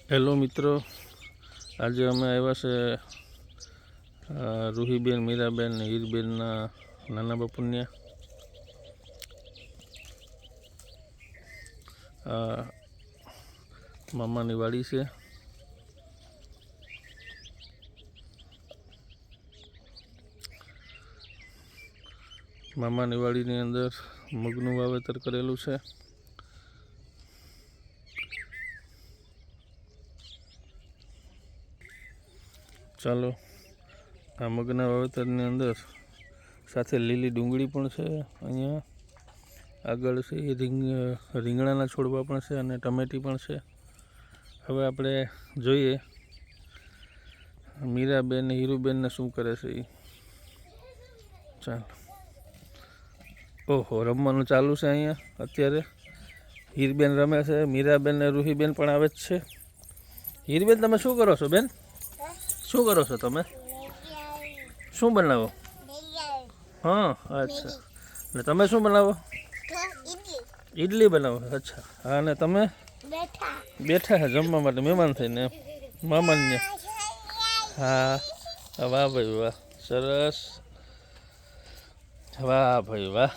Hello મિત્રો, આજે અમે આવ્યા છે રૂહીબેન, મીરાબેન ને હીરબેનના નાના બાપુન્યા. આ મામાની વાડી છે. મામાની વાડીની અંદર મગનું વાવેતર કરેલું છે. ચાલો, આ મગના વાવેતરની અંદર સાથે લીલી ડુંગળી પણ છે. અહીંયા આગળ છે એ રીંગણાના છોડવા પણ છે અને ટમેટી પણ છે. હવે આપણે જોઈએ મીરાબેન ને હીરુબેનને શું કરે છે એ. ચાલો. ઓહો, રમવાનું ચાલુ છે અહીંયા અત્યારે. હીરબેન રમે છે, મીરાબેન ને રૂહીબેન પણ આવે જ છે. હીરબેન, તમે શું કરો છો બેન? શું કરો છો તમે? શું બનાવો? હા, અચ્છા. ને તમે શું બનાવો? ઈડલી બનાવો. અચ્છા. હા, ને તમે બેઠા છે જમવા માટે મહેમાન થઈને મામાને? હા, વાહ ભાઈ વાહ, સરસ. વાહ ભાઈ વાહ.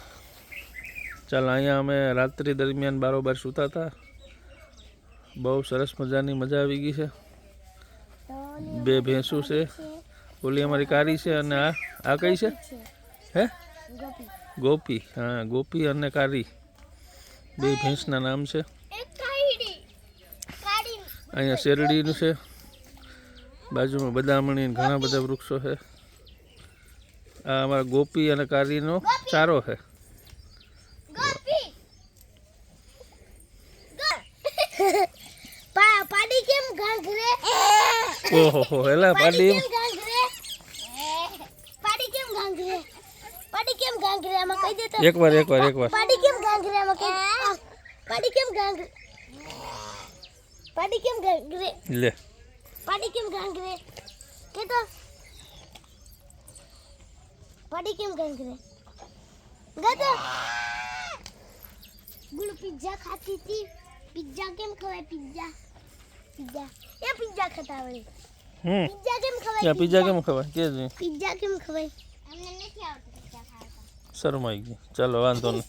ચાલ, અહીંયા અમે રાત્રિ દરમિયાન બારોબાર સૂતા હતા. બહુ સરસ મજાની મજા આવી ગઈ છે. બે ભેંસું છે. ઓલી અમારી કારી છે અને આ કઈ છે? હે, ગોપી. હા, ગોપી અને કારી બે ભેંસના નામ છે. અહીંયા શેરડીનું છે. બાજુમાં બદામણી ઘણા બધા વૃક્ષો છે. આ અમારા ગોપી અને કારીનો ચારો છે. પાડી કેમ ગાંગરે? ઓહો, હેલા પાડી પાડી કેમ ગાંગરે? પાડી કેમ ગાંગરે? આમાં કહી દેતો. એકવાર પાડી કેમ ગાંગરે? આમાં કહી પાડી કેમ ગાંગરે? પાડી કેમ ગાંગરે? લે, પાડી કેમ ગાંગરે? કે તો પાડી કેમ ગાંગરે? ગાતો ગુલુ પિઝા ખાતી હતી. પિઝા કેમ ખવાય? પિઝા એ પિઝા ખાતા આવડે. પિઝા કેમ ખવાય? પિઝા કેમ ખવાય? કે છે પિઝા કેમ ખવાય? અમને નથી આવડતું પિઝા ખાતા. શરમાઈ ગઈ. ચાલો, વાંધો નહીં.